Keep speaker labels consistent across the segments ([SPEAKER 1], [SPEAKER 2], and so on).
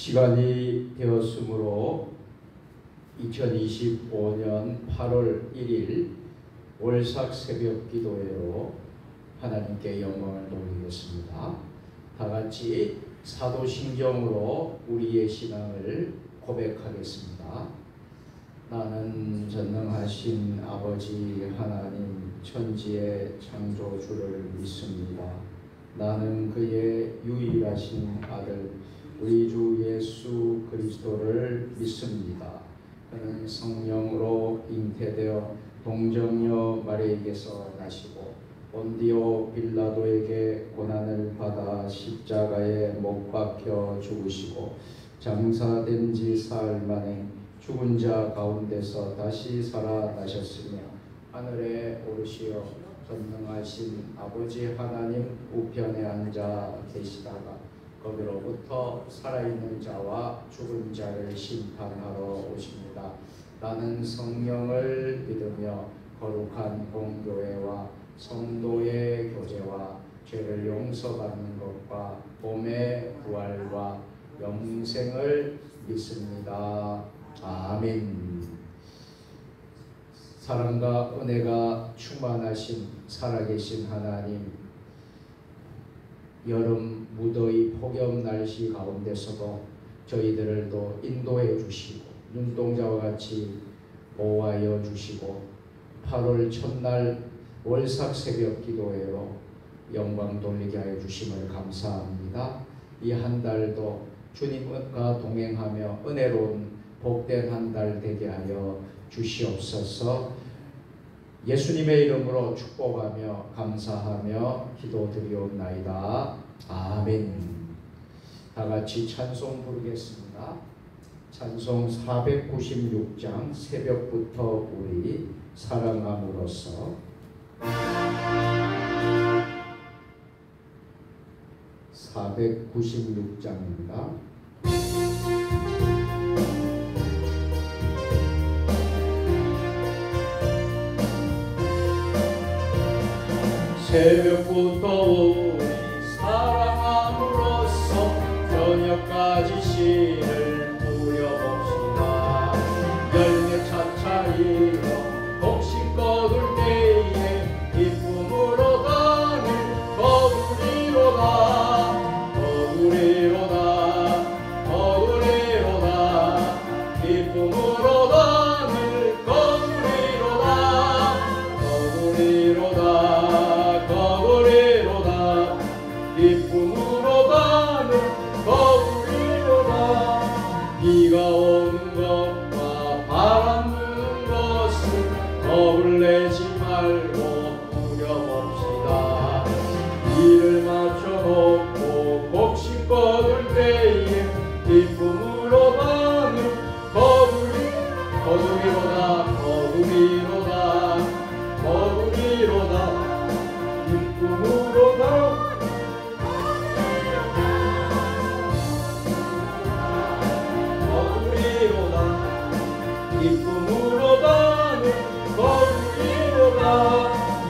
[SPEAKER 1] 시간이 되었으므로 2025년 8월 1일 월삭 새벽 기도회로 하나님께 영광을 돌리겠습니다. 다 같이 사도신경으로 우리의 신앙을 고백하겠습니다. 나는 전능하신 아버지 하나님 천지의 창조주를 믿습니다. 나는 그의 유일하신 아들 우리 주 예수 그리스도를 믿습니다. 그는 성령으로 잉태되어 동정녀 마리아에게서 나시고 본디오 빌라도에게 고난을 받아 십자가에 못 박혀 죽으시고 장사된 지 사흘 만에 죽은 자 가운데서 다시 살아나셨으며 하늘에 오르시어 전능하신 아버지 하나님 우편에 앉아 계시다가 거기로부터 살아있는 자와 죽은 자를 심판하러 오십니다. 나는 성령을 믿으며 거룩한 공교회와 성도의 교제와 죄를 용서받는 것과 몸의 부활과 영생을 믿습니다. 아멘. 사랑과 은혜가 충만하신 살아계신 하나님, 여름 무더위 폭염 날씨 가운데서도 저희들을 또 인도해 주시고 눈동자와 같이 보호하여 주시고 8월 첫날 월삭 새벽 기도회로 영광 돌리게 하여 주심을 감사합니다. 이 한 달도 주님과 동행하며 은혜로운 복된 한 달 되게 하여 주시옵소서. 예수님의 이름으로 축복하며 감사하며 기도드리옵나이다. 아멘. 다 같이 찬송 부르겠습니다. 찬송 496장 새벽부터 우리 사랑함으로써 496장입니다. 새벽부터 우리 사랑함으로써 저녁까지 시를 부려봅시다. 열매 차차리로 곡식 거둘 때에 기쁨으로 단을 거두리로다 거두리로다 거두리로다 기쁨으로 단을 거두리로다 거두리로다 거두리로다 기쁨으로 단을 거두리로다. 비가 오는 것과 바람 부는 것을 겁을 내지 말고 누려봅시다. 이를 맞춰놓고 곡식 거둘 때에 기쁨으로 단을 거두리로다 거두리로다 거두리로다 기쁨으로다 거두리로다 기쁨으로다 거두리로다.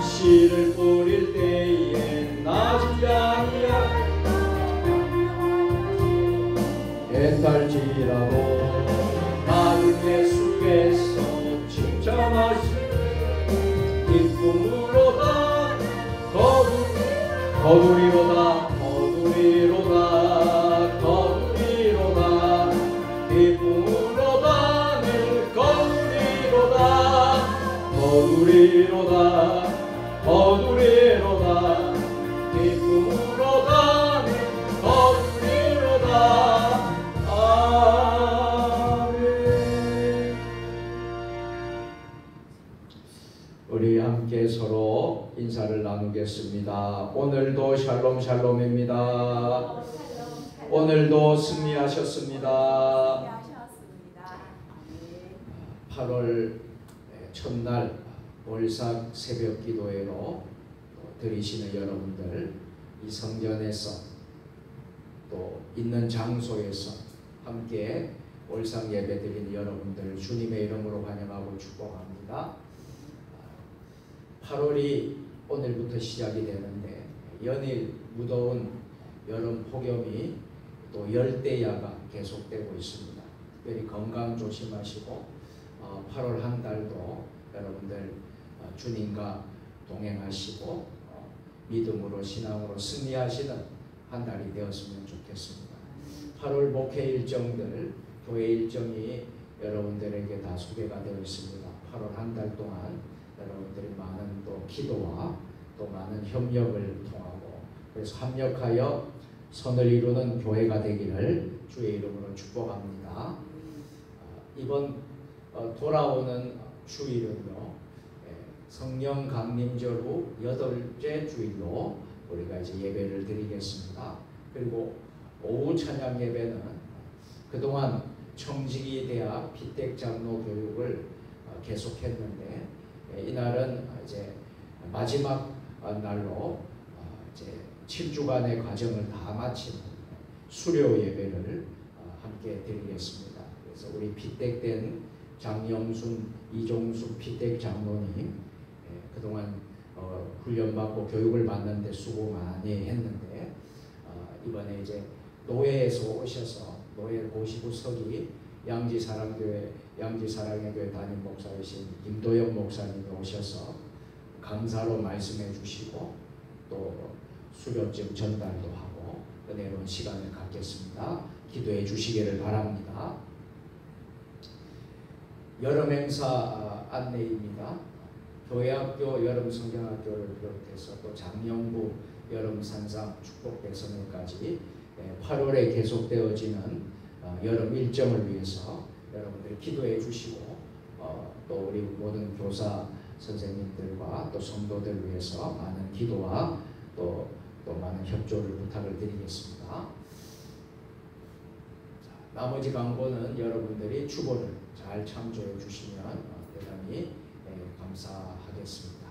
[SPEAKER 1] 씨를 뿌릴 때에 나지 아니야 애달지라도 나를 예수께서 칭찬하시네. 기쁨으로다 거두리로다 거두리로다 거두리로다 기쁨으로다 늘 거두리로다 거두리로다 거두리로다 기쁨으로다 늘 거두리로다. 아멘. 우리 함께 서로 인사를 나누겠습니다. 오늘도 샬롬 샬롬입니다. 오늘도 승리하셨습니다. 8월 첫날 월삭 새벽 기도회로 드리시는 여러분들, 이 성전에서 또 있는 장소에서 함께 월삭 예배 드리는 여러분들 주님의 이름으로 환영하고 축복합니다. 8월이 오늘부터 시작이 되는데 연일 무더운 여름 폭염이 또 열대야가 계속되고 있습니다. 특별히 건강 조심하시고 8월 한 달도 여러분들 주님과 동행하시고 믿음으로 신앙으로 승리하시는 한 달이 되었으면 좋겠습니다. 8월 목회 일정들, 교회 일정이 여러분들에게 다 소개가 되어 있습니다. 8월 한 달 동안 여러분들이 많은 또 기도와 또 많은 협력을 통하고 그래서 합력하여 선을 이루는 교회가 되기를 주의 이름으로 축복합니다. 이번 돌아오는 주일은요, 성령 강림절 후 8째 주일로 우리가 이제 예배를 드리겠습니다. 그리고 오후 찬양 예배는 그동안 청지기 대학 피택 장로 교육을 계속했는데 이날은 이제 마지막 날로 이제 7주간의 과정을 다 마친 수료 예배를 함께 드리겠습니다. 그래서 우리 피택된 장영순, 이종숙 피택 장로님 그동안 훈련받고 교육을 받는데 수고 많이 했는데 이번에 이제 노예에서 오셔서 노예 고시부석이 양지사랑교회 양지사랑의 교회 담임 목사이신 김도영 목사님이 오셔서 강사로 말씀해 주시고 또 수료증 전달도 하고 은혜로운 시간을 갖겠습니다. 기도해 주시기를 바랍니다. 여름 행사 안내입니다. 교회학교 여름 성경학교를 비롯해서 또 장영부 여름 산상 축복 대선회까지 8월에 계속되어지는 여름 일정을 위해서 여러분들 기도해 주시고 또 우리 모든 교사 선생님들과 또 성도들 위해서 많은 기도와 또 많은 협조를 부탁을 드리겠습니다. 나머지 광고는 여러분들이 주보를 잘 참조해 주시면 대단히 감사하겠습니다.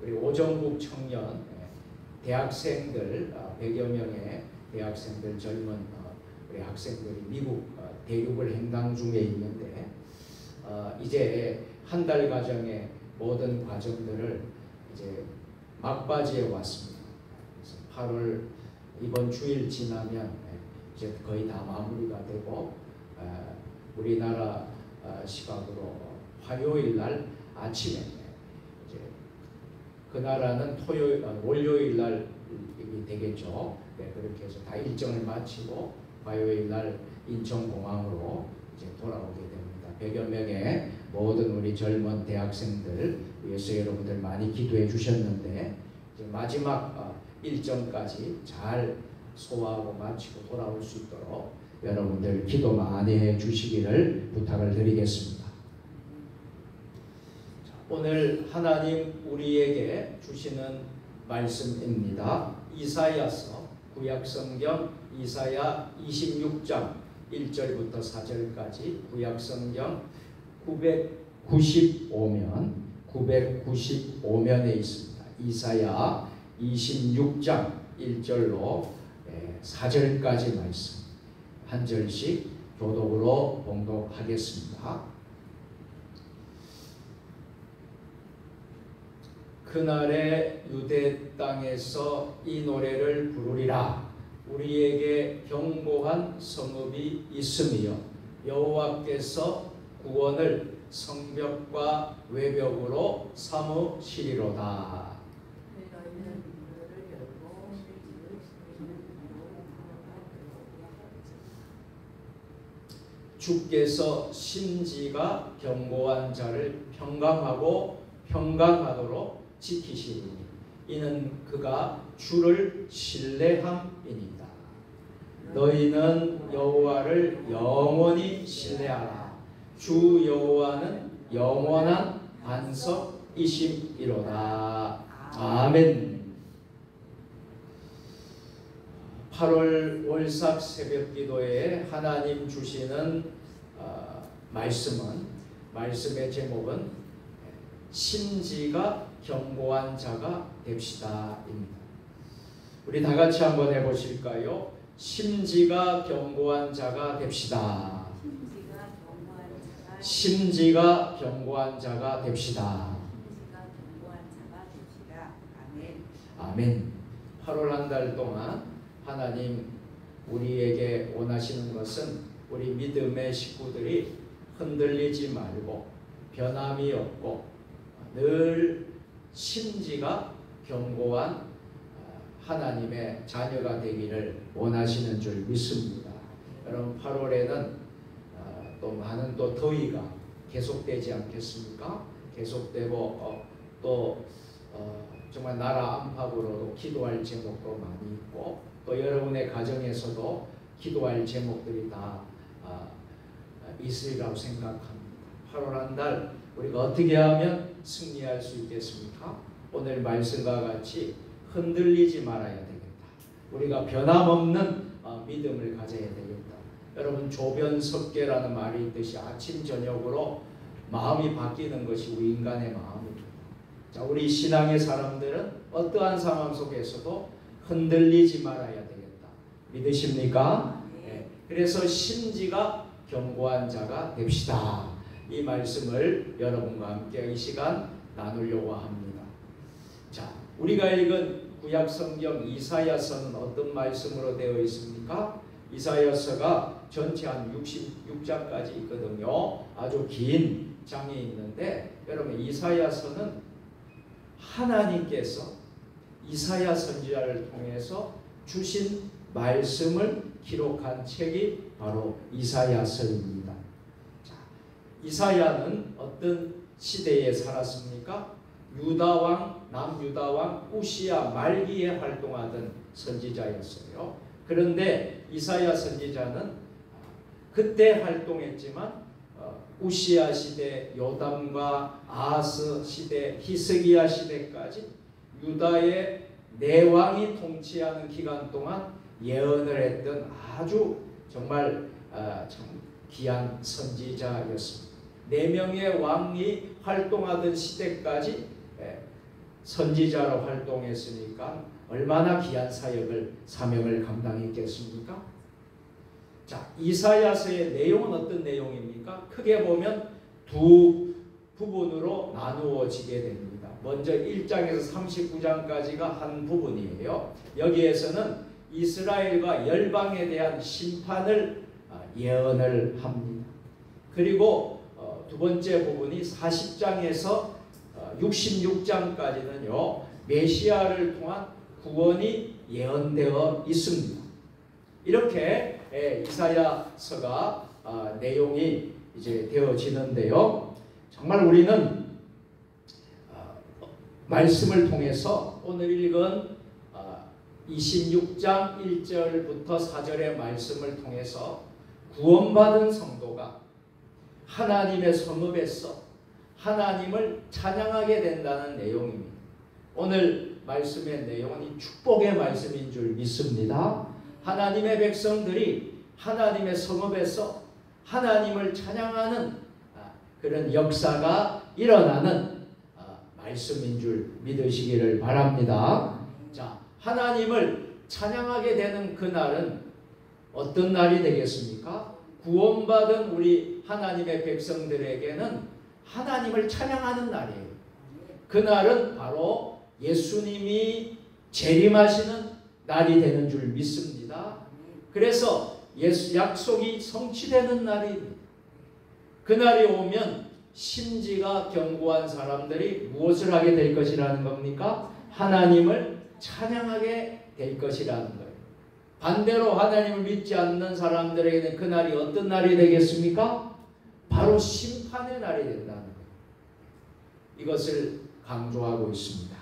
[SPEAKER 1] 우리 오정국 청년 대학생들 100여 명의 대학생들 젊은 우리 학생들이 미국 대륙을 행당 중에 있는데 이제 한 달 과정의 모든 과정들을 이제 막바지에 왔습니다. 그래서 8월 이번 주일 지나면 이제 거의 다 마무리가 되고 우리나라 시각으로 화요일 날 아침에 이제 그 나라는 월요일 날 되겠죠. 네, 그렇게 해서 다 일정을 마치고 화요일 날 인천공항으로 이제 돌아오게 됩니다. 100여 명의 모든 우리 젊은 대학생들 위해서 여러분들 많이 기도해 주셨는데 이제 마지막 일정까지 잘 소화하고 마치고 돌아올 수 있도록 여러분들 기도 많이 해 주시기를 부탁을 드리겠습니다. 오늘 하나님 우리에게 주시는 말씀입니다. 이사야서 구약성경 이사야 26장 1절부터 4절까지 구약성경 995면에 있습니다. 이사야 26장 1절로 4절까지 말씀 한 절씩 교독으로 봉독하겠습니다. 그날에 유대 땅에서 이 노래를 부르리라. 우리에게 견고한 성읍이 있으며 여호와께서 구원을 성벽과 외벽으로 삼으시리로다. 주께서 심지가 견고한 자를 평강하도록 지키시리니 이는 그가 주를 신뢰함이니이다. 너희는 여호와를 영원히 신뢰하라. 주 여호와는 영원한 반석이심이로다. 아멘. 8월 월삭 새벽기도에 하나님 주시는 말씀의 제목은 심지가 견고한 자가 됩시다입니다. 우리 다 같이 한번 해보실까요? 심지가 견고한 자가 됩시다. 심지가 견고한 자가 됩시다. 아멘. 8월 한 달 동안 하나님 우리에게 원하시는 것은 우리 믿음의 식구들이 흔들리지 말고 변함이 없고 늘 심지가 견고한 하나님의 자녀가 되기를 원하시는 줄 믿습니다. 여러분 8월에는 또 많은 또 더위가 계속되지 않겠습니까? 계속되고 또 정말 나라 안팎으로도 기도할 제목도 많이 있고 또 여러분의 가정에서도 기도할 제목들이 다 있으리라고 생각합니다. 8월 한 달 우리가 어떻게 하면 승리할 수 있겠습니까? 오늘 말씀과 같이 흔들리지 말아야 되겠다. 우리가 변함없는 믿음을 가져야 되겠다. 여러분 조변석계라는 말이 있듯이 아침 저녁으로 마음이 바뀌는 것이 우리 인간의 마음입니다. 자, 우리 신앙의 사람들은 어떠한 상황 속에서도 흔들리지 말아야 되겠다. 믿으십니까? 네. 그래서 심지가 견고한 자가 됩시다. 이 말씀을 여러분과 함께 이 시간 나누려고 합니다. 자, 우리가 읽은 구약 성경 이사야서는 어떤 말씀으로 되어 있습니까? 이사야서가 전체 한 66장까지 있거든요. 아주 긴 장이 있는데 여러분 이사야서는 하나님께서 이사야 선지자를 통해서 주신 말씀을 기록한 책이 바로 이사야서입니다. 자, 이사야는 어떤 시대에 살았습니까? 유다왕, 남유다왕 우시야 말기에 활동하던 선지자였어요. 그런데 이사야 선지자는 그때 활동했지만 우시야 시대, 요담과 아하스 시대, 히스기야 시대까지 유다의 네 왕이 통치하는 기간 동안 예언을 했던 아주 정말 참 귀한 선지자였습니다. 네 명의 왕이 활동하던 시대까지 선지자로 활동했으니까 얼마나 귀한 사명을 감당했겠습니까? 자, 이사야서의 내용은 어떤 내용입니까? 크게 보면 두 부분으로 나누어지게 됩니다. 먼저 1장에서 39장까지가 한 부분이에요. 여기에서는 이스라엘과 열방에 대한 심판을 예언을 합니다. 그리고 두 번째 부분이 40장에서 66장까지는요. 메시아를 통한 구원이 예언되어 있습니다. 이렇게 이사야서가 내용이 이제 되어지는데요. 정말 우리는 말씀을 통해서 오늘 읽은 26장 1절부터 4절의 말씀을 통해서 구원받은 성도가 하나님의 성읍에서 하나님을 찬양하게 된다는 내용입니다. 오늘 말씀의 내용은 이 축복의 말씀인 줄 믿습니다. 하나님의 백성들이 하나님의 성읍에서 하나님을 찬양하는 그런 역사가 일어나는 말씀인 줄 믿으시기를 바랍니다. 자, 하나님을 찬양하게 되는 그날은 어떤 날이 되겠습니까? 구원받은 우리 하나님의 백성들에게는 하나님을 찬양하는 날이에요. 그날은 바로 예수님이 재림하시는 날이 되는 줄 믿습니다. 그래서 약속이 성취되는 날입니다. 그날이 오면 심지가 견고한 사람들이 무엇을 하게 될 것이라는 겁니까? 하나님을 찬양하게 될 것이라는 거예요. 반대로 하나님을 믿지 않는 사람들에게는 그날이 어떤 날이 되겠습니까? 바로 심판의 날이 된다는 거예요. 이것을 강조하고 있습니다.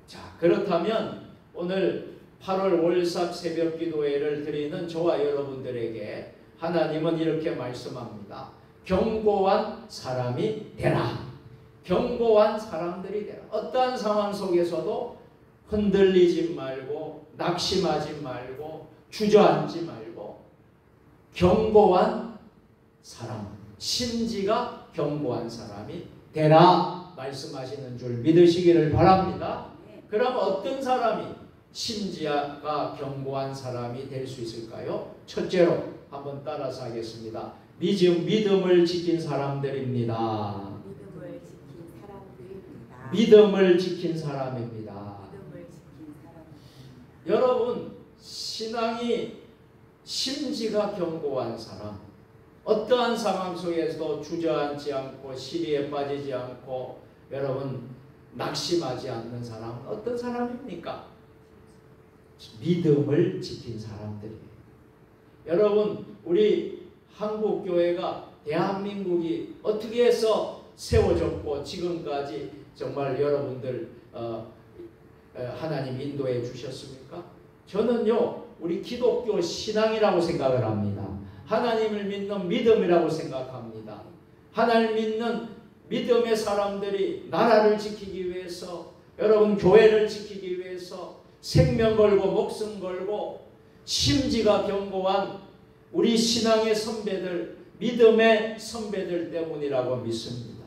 [SPEAKER 1] 자, 그렇다면 오늘 8월 월삭 새벽 기도회를 드리는 저와 여러분들에게 하나님은 이렇게 말씀합니다. 견고한 사람이 되라. 견고한 사람들이 되라. 어떠한 상황 속에서도 흔들리지 말고 낙심하지 말고 주저앉지 말고 견고한 사람, 심지가 견고한 사람이 되라 말씀하시는 줄 믿으시기를 바랍니다. 그럼 어떤 사람이 심지가 견고한 사람이 될 수 있을까요? 첫째로 한번 따라서 하겠습니다. 믿음을 지킨 사람들입니다. 믿음을 지킨 사람입니다. 여러분 신앙이 심지가 견고한 사람, 어떠한 상황 속에서도 주저앉지 않고 시리에 빠지지 않고 여러분 낙심하지 않는 사람은 어떤 사람입니까? 믿음을 지킨 사람들이에요. 여러분 우리 한국교회가 대한민국이 어떻게 해서 세워졌고 지금까지 정말 여러분들 하나님 인도해 주셨습니까? 저는요 우리 기독교 신앙이라고 생각을 합니다. 하나님을 믿는 믿음이라고 생각합니다. 하나님을 믿는 믿음의 사람들이 나라를 지키기 위해서 여러분 교회를 지키기 위해서 생명 걸고 목숨 걸고 심지가 견고한 우리 신앙의 선배들 믿음의 선배들 때문이라고 믿습니다.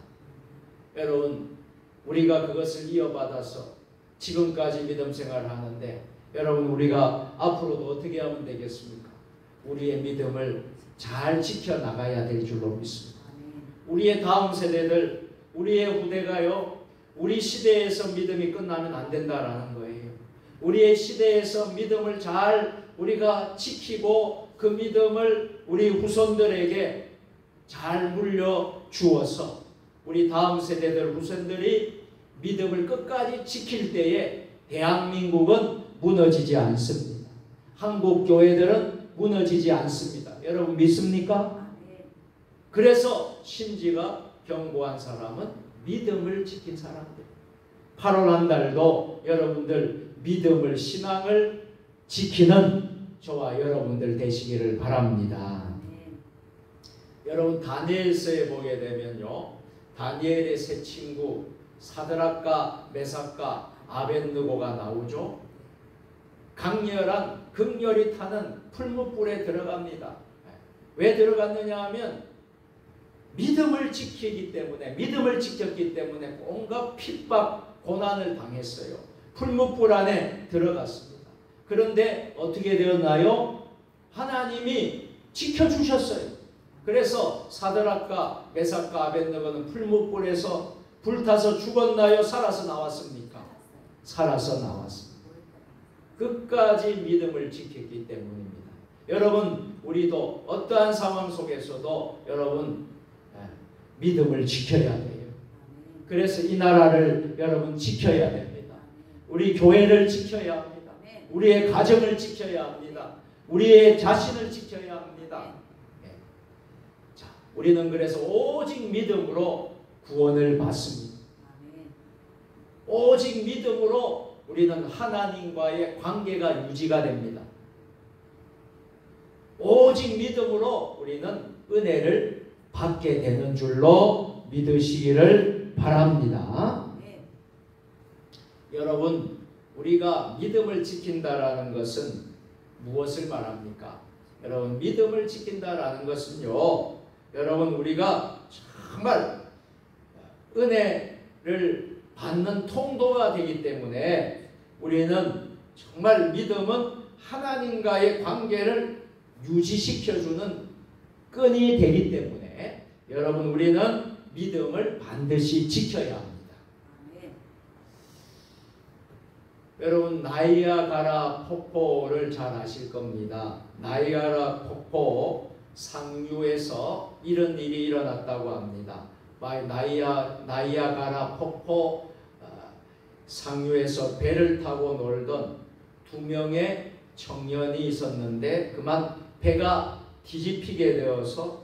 [SPEAKER 1] 여러분 우리가 그것을 이어받아서 지금까지 믿음 생활을 하는데 여러분 우리가 앞으로도 어떻게 하면 되겠습니까? 우리의 믿음을 잘 지켜나가야 될 줄로 믿습니다. 우리의 다음 세대들 우리의 후대가요 우리 시대에서 믿음이 끝나면 안 된다라는 거예요. 우리의 시대에서 믿음을 잘 우리가 지키고 그 믿음을 우리 후손들에게 잘 물려주어서 우리 다음 세대들 후손들이 믿음을 끝까지 지킬 때에 대한민국은 무너지지 않습니다. 한국 교회들은 무너지지 않습니다. 여러분 믿습니까? 그래서 심지가 견고한 사람은 믿음을 지킨 사람들. 8월 한 달도 여러분들 믿음을 신앙을 지키는 저와 여러분들 되시기를 바랍니다. 여러분 다니엘서에 보게 되면요 다니엘의 세 친구 사드락과 메삭과 아벳느고가 나오죠. 강렬한 극렬히 타는 풀무불에 들어갑니다. 왜 들어갔느냐 하면 믿음을 지키기 때문에 믿음을 지켰기 때문에 온갖 핍박 고난을 당했어요. 풀무불 안에 들어갔습니다. 그런데 어떻게 되었나요? 하나님이 지켜주셨어요. 그래서 사드락과 메삭과 아벳느고는 풀무불에서 불타서 죽었나요? 살아서 나왔습니까? 살아서 나왔습니다. 끝까지 믿음을 지켰기 때문입니다. 여러분 우리도 어떠한 상황 속에서도 여러분 믿음을 지켜야 돼요. 그래서 이 나라를 여러분 지켜야 됩니다. 우리 교회를 지켜야 합니다. 우리의 가정을 지켜야 합니다. 우리의 자신을 지켜야 합니다. 자, 우리는 그래서 오직 믿음으로 구원을 받습니다. 오직 믿음으로 우리는 하나님과의 관계가 유지가 됩니다. 오직 믿음으로 우리는 은혜를 받게 되는 줄로 믿으시기를 바랍니다. 여러분 우리가 믿음을 지킨다라는 것은 무엇을 말합니까? 여러분 믿음을 지킨다라는 것은요 여러분 우리가 정말 은혜를 받는 통도가 되기 때문에 우리는 정말 믿음은 하나님과의 관계를 유지시켜주는 끈이 되기 때문에 여러분 우리는 믿음을 반드시 지켜야 합니다. 여러분 나이아가라 폭포를 잘 아실 겁니다. 나이아가라 폭포 상류에서 이런 일이 일어났다고 합니다. 나이아가라 폭포 상류에서 배를 타고 놀던 두 명의 청년이 있었는데 그만 배가 뒤집히게 되어서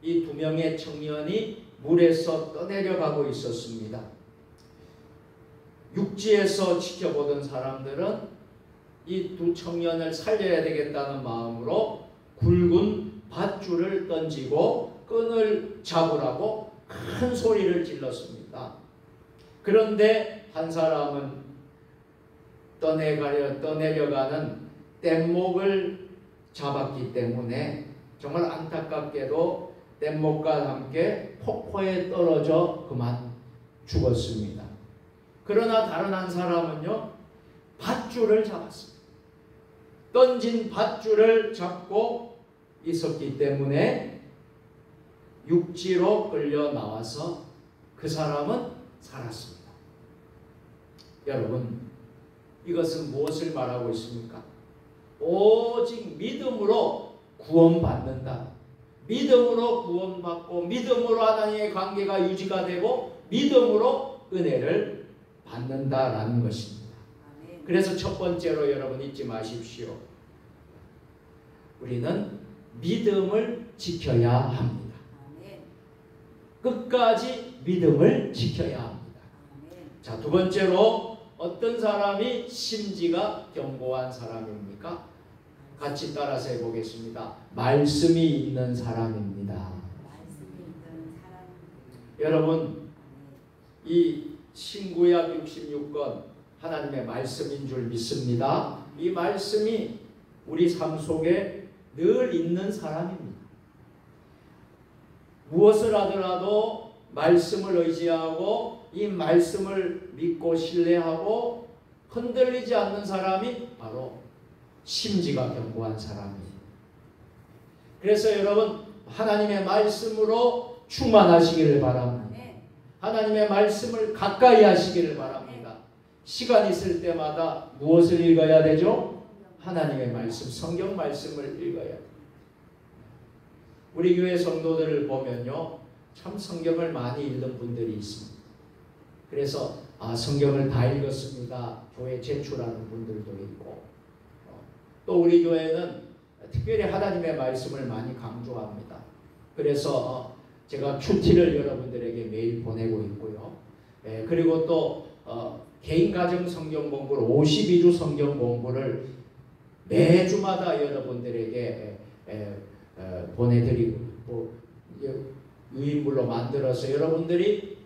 [SPEAKER 1] 이 두 명의 청년이 물에서 떠내려가고 있었습니다. 육지에서 지켜보던 사람들은 이 두 청년을 살려야 되겠다는 마음으로 굵은 밧줄을 던지고 끈을 잡으라고 큰 소리를 질렀습니다. 그런데 한 사람은 떠내려가는 뗏목을 잡았기 때문에 정말 안타깝게도 뗏목과 함께 폭포에 떨어져 그만 죽었습니다. 그러나 다른 한 사람은요 밧줄을 잡았습니다. 던진 밧줄을 잡고 있었기 때문에 육지로 끌려 나와서 그 사람은 살았습니다. 여러분 이것은 무엇을 말하고 있습니까? 오직 믿음으로 구원받는다. 믿음으로 구원받고 믿음으로 하나님의 관계가 유지가 되고 믿음으로 은혜를 받는다라는 것입니다. 그래서 첫 번째로 여러분 잊지 마십시오. 우리는 믿음을 지켜야 합니다. 끝까지 믿음을 지켜야 합니다. 자, 두 번째로 어떤 사람이 심지가 견고한 사람입니까? 같이 따라서 해보겠습니다. 말씀이 있는 사람입니다. 여러분, 이 신구약 66권 하나님의 말씀인 줄 믿습니다. 이 말씀이 우리 삶 속에 늘 있는 사람입니다. 무엇을 하더라도 말씀을 의지하고 이 말씀을 믿고 신뢰하고 흔들리지 않는 사람이 바로 심지가 견고한 사람이에요. 그래서 여러분, 하나님의 말씀으로 충만하시기를 바랍니다. 하나님의 말씀을 가까이 하시기를 바랍니다. 시간 있을 때마다 무엇을 읽어야 되죠? 하나님의 말씀, 성경 말씀을 읽어야 돼요. 우리 교회 성도들을 보면요, 참 성경을 많이 읽는 분들이 있습니다. 그래서 성경을 다 읽었습니다. 교회 제출하는 분들도 있고, 또 우리 교회는 특별히 하나님의 말씀을 많이 강조합니다. 그래서 제가 큐티를 여러분들에게 매일 보내고 있고요. 그리고 또 개인 가정 성경 공부를 52주 성경 공부를 매주마다 여러분들에게 보내드리고 유인물로 만들어서 여러분들이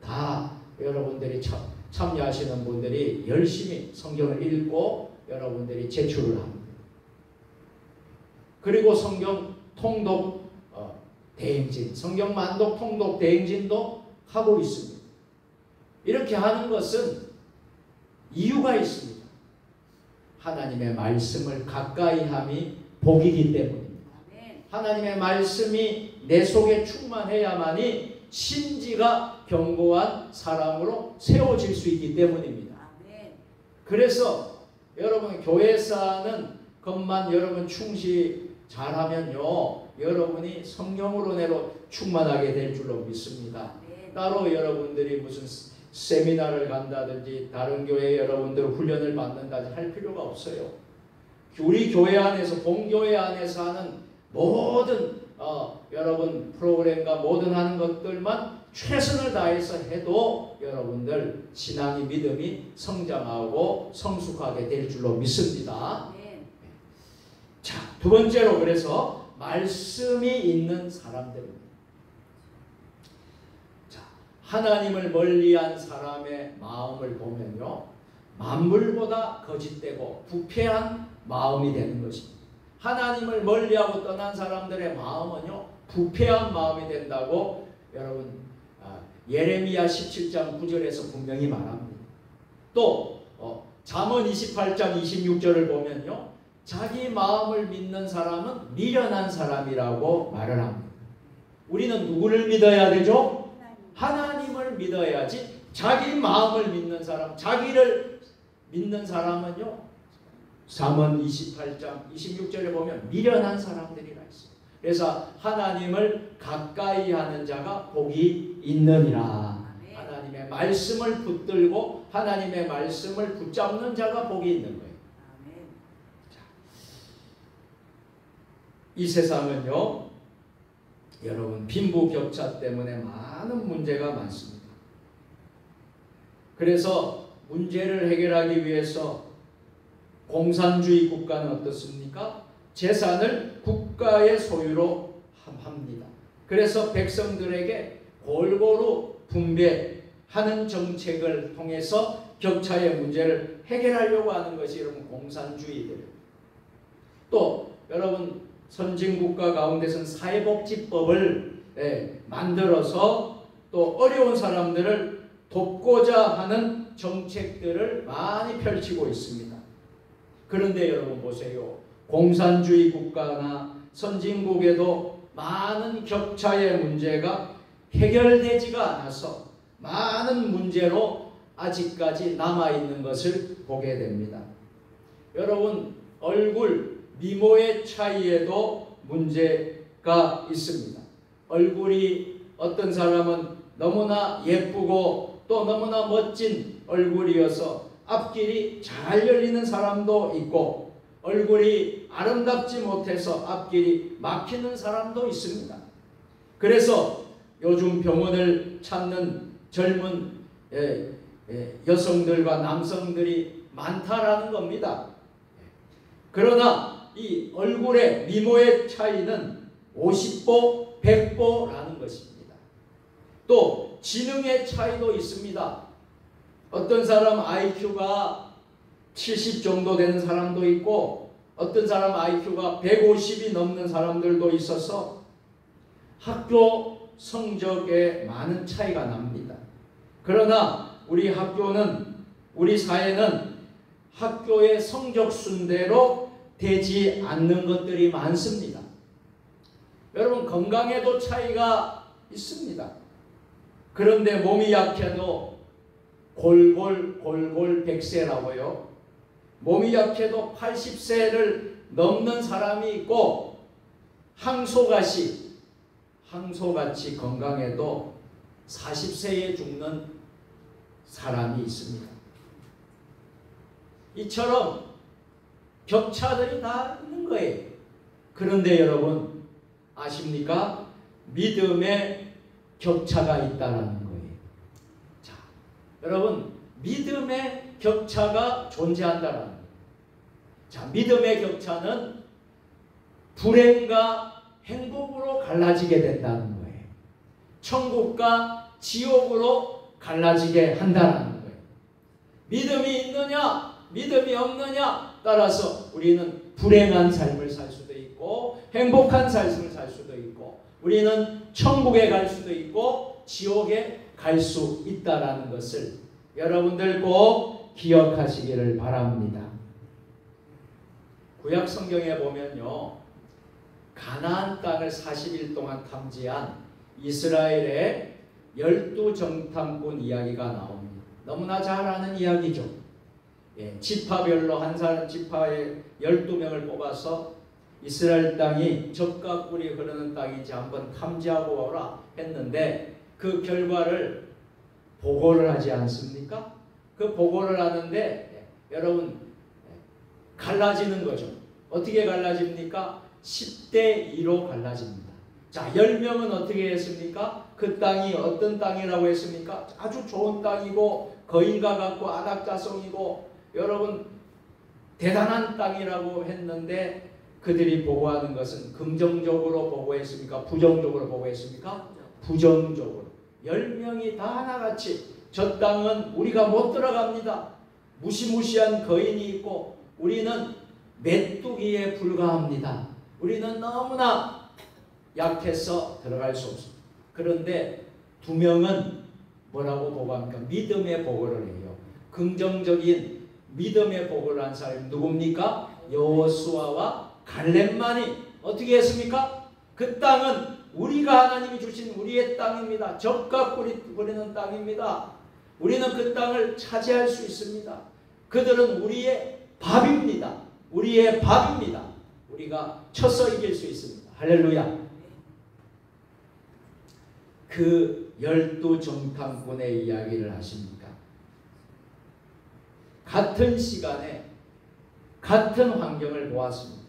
[SPEAKER 1] 다 여러분들이 참여하시는 분들이 열심히 성경을 읽고 여러분들이 제출을 합니다. 그리고 성경 통독 대행진, 성경 만독 통독 대행진도 하고 있습니다. 이렇게 하는 것은 이유가 있습니다. 하나님의 말씀을 가까이 함이 복이기 때문입니다. 하나님의 말씀이 내 속에 충만해야만이 심지가 견고한 사람으로 세워질 수 있기 때문입니다. 그래서 여러분, 교회 사는 것만 여러분 충실히 잘하면요, 여러분이 성령으로 내로 충만하게 될 줄로 믿습니다. 따로 여러분들이 무슨 세미나를 간다든지 다른 교회 여러분들 훈련을 받는다든지 할 필요가 없어요. 우리 교회 안에서, 본교회 안에서 하는 모든 여러분 프로그램과 모든 하는 것들만 최선을 다해서 해도 여러분들 신앙이, 믿음이 성장하고 성숙하게 될 줄로 믿습니다. 자, 두 번째로 그래서 말씀이 있는 사람들입니다. 자, 하나님을 멀리한 사람의 마음을 보면요, 만물보다 거짓되고 부패한 마음이 되는 것입니다. 하나님을 멀리하고 떠난 사람들의 마음은요, 부패한 마음이 된다고 여러분 예레미야 17장 9절에서 분명히 말합니다. 또 잠언 28장 26절을 보면요, 자기 마음을 믿는 사람은 미련한 사람이라고 말을 합니다. 우리는 누구를 믿어야 되죠? 하나님을 믿어야지. 자기 마음을 믿는 사람, 자기를 믿는 사람은요, 잠언 28장 26절에 보면 미련한 사람들이라 있어요. 그래서 하나님을 가까이 하는 자가 복이 있느니라. 하나님의 말씀을 붙들고 하나님의 말씀을 붙잡는 자가 복이 있는 거예요. 이 세상은요, 여러분 빈부격차 때문에 많은 문제가 많습니다. 그래서 문제를 해결하기 위해서 공산주의 국가는 어떻습니까? 재산을 국가의 소유로 합니다. 그래서 백성들에게 골고루 분배하는 정책을 통해서 격차의 문제를 해결하려고 하는 것이 여러분 공산주의들이에요. 또 여러분 선진국가 가운데서는 사회복지법을 만들어서 또 어려운 사람들을 돕고자 하는 정책들을 많이 펼치고 있습니다. 그런데 여러분 보세요. 공산주의 국가나 선진국에도 많은 격차의 문제가 해결되지가 않아서 많은 문제로 아직까지 남아있는 것을 보게 됩니다. 여러분 얼굴 미모의 차이에도 문제가 있습니다. 얼굴이 어떤 사람은 너무나 예쁘고 또 너무나 멋진 얼굴이어서 앞길이 잘 열리는 사람도 있고, 얼굴이 아름답지 못해서 앞길이 막히는 사람도 있습니다. 그래서 요즘 병원을 찾는 젊은 여성들과 남성들이 많다라는 겁니다. 그러나 이 얼굴의 미모의 차이는 50보, 100보라는 것입니다. 또 지능의 차이도 있습니다. 어떤 사람 IQ가 70 정도 되는 사람도 있고, 어떤 사람 IQ가 150이 넘는 사람들도 있어서 학교 성적에 많은 차이가 납니다. 그러나 우리 학교는, 우리 사회는 학교의 성적 순대로 되지 않는 것들이 많습니다. 여러분, 건강에도 차이가 있습니다. 그런데 몸이 약해도 골골 100세라고요. 몸이 약해도 80세를 넘는 사람이 있고, 항소같이 건강해도 40세에 죽는 사람이 있습니다. 이처럼 격차들이 다 있는 거예요. 그런데 여러분 아십니까? 믿음의 격차가 있다는 거예요. 자, 여러분, 믿음의 격차가 존재한다는 거예요. 자, 믿음의 격차는 불행과 행복으로 갈라지게 된다는 거예요. 천국과 지옥으로 갈라지게 한다는 거예요. 믿음이 있느냐, 믿음이 없느냐 따라서 우리는 불행한 삶을 살 수도 있고, 행복한 삶을 살 수도 있고, 우리는 천국에 갈 수도 있고 지옥에 갈 수 있다라는 것을 여러분들 꼭 기억하시기를 바랍니다. 구약 성경에 보면요, 가나안 땅을 40일 동안 탐지한 이스라엘의 12정탐꾼 이야기가 나옵니다. 너무나 잘 아는 이야기죠. 지파별로 한 사람 지파에 12명을 뽑아서 이스라엘 땅이 젖과 꿀이 흐르는 땅인지 한번 탐지하고 오라 했는데, 그 결과를 보고를 하지 않습니까? 그 보고를 하는데 여러분 갈라지는 거죠. 어떻게 갈라집니까? 10대 2로 갈라집니다. 자, 10명은 어떻게 했습니까? 그 땅이 어떤 땅이라고 했습니까? 아주 좋은 땅이고 거인과 같고 안악자성이고 여러분 대단한 땅이라고 했는데, 그들이 보고하는 것은 긍정적으로 보고했습니까? 부정적으로 보고했습니까? 부정적으로. 10명이 다 하나같이 저 땅은 우리가 못 들어갑니다. 무시무시한 거인이 있고 우리는 메뚜기에 불과합니다. 우리는 너무나 약해서 들어갈 수 없습니다. 그런데 2명은 뭐라고 보고합니까? 믿음의 보고를 해요. 긍정적인 믿음의 보고를 한 사람이 누굽니까? 여호수아와 갈렙만이 어떻게 했습니까? 그 땅은 우리가 하나님이 주신 우리의 땅입니다. 젖과 꿀이 흐르는 땅입니다. 우리는 그 땅을 차지할 수 있습니다. 그들은 우리의 밥입니다. 우리의 밥입니다. 우리가 쳐서 이길 수 있습니다. 할렐루야. 그 12정탐꾼의 이야기를 하십니까? 같은 시간에 같은 환경을 보았습니다.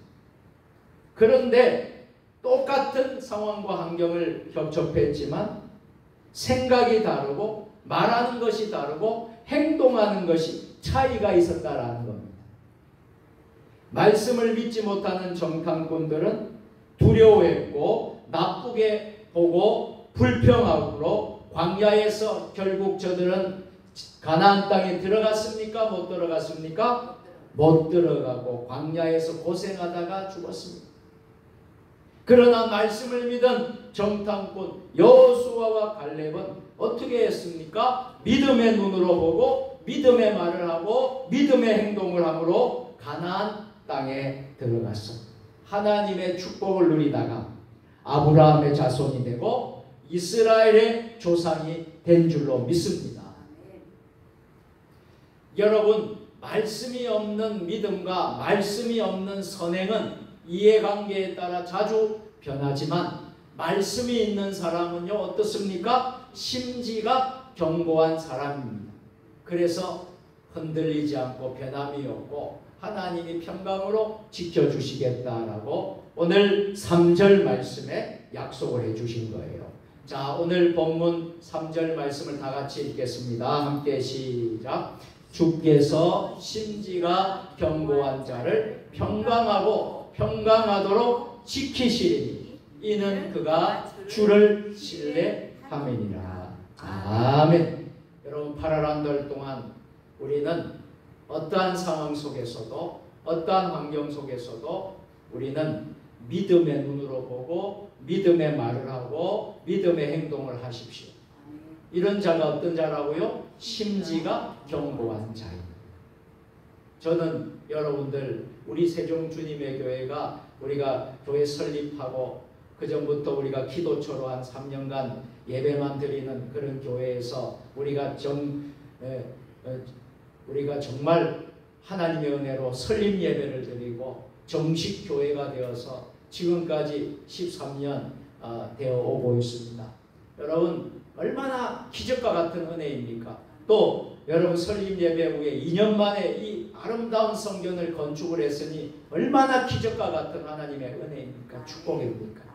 [SPEAKER 1] 그런데 똑같은 상황과 환경을 접했지만 생각이 다르고 말하는 것이 다르고 행동하는 것이 차이가 있었다라는 겁니다. 말씀을 믿지 못하는 정탐꾼들은 두려워했고 나쁘게 보고 불평하고 광야에서 결국 저들은 가나안 땅에 들어갔습니까? 못 들어갔습니까? 못 들어가고 광야에서 고생하다가 죽었습니다. 그러나 말씀을 믿은 정탐꾼 여호수아와 갈렙은 어떻게 했습니까? 믿음의 눈으로 보고 믿음의 말을 하고 믿음의 행동을 함으로 가나안 땅에 들어갔어. 하나님의 축복을 누리다가 아브라함의 자손이 되고 이스라엘의 조상이 된 줄로 믿습니다. 여러분, 말씀이 없는 믿음과 말씀이 없는 선행은 이해관계에 따라 자주 변하지만 말씀이 있는 사람은요 어떻습니까? 심지가 견고한 사람입니다. 그래서 흔들리지 않고 변함이 없고 하나님이 평강으로 지켜주시겠다라고 오늘 3절 말씀에 약속을 해주신 거예요. 자, 오늘 본문 3절 말씀을 다 같이 읽겠습니다. 함께 시작. 주께서 심지가 견고한 자를 평강하고 평강하도록 지키시리니 이는 그가 주를 신뢰함이니라. 아멘. 여러분 8월 한 달 동안 우리는 어떠한 상황 속에서도 어떠한 환경 속에서도 우리는 믿음의 눈으로 보고 믿음의 말을 하고 믿음의 행동을 하십시오. 이런 자가 어떤 자라고요? 심지가 견고한 자입니다. 저는 여러분들 우리 세종 주님의 교회가 우리가 교회 설립하고 그 전부터 우리가 기도처로 한 3년간 예배만 드리는 그런 교회에서 우리가 정말 하나님의 은혜로 설립 예배를 드리고 정식 교회가 되어서 지금까지 13년 되어 오고 있습니다. 여러분 얼마나 기적과 같은 은혜입니까? 또 여러분 설립 예배 후에 2년 만에 이 아름다운 성전을 건축을 했으니 얼마나 기적과 같은 하나님의 은혜입니까? 축복입니까?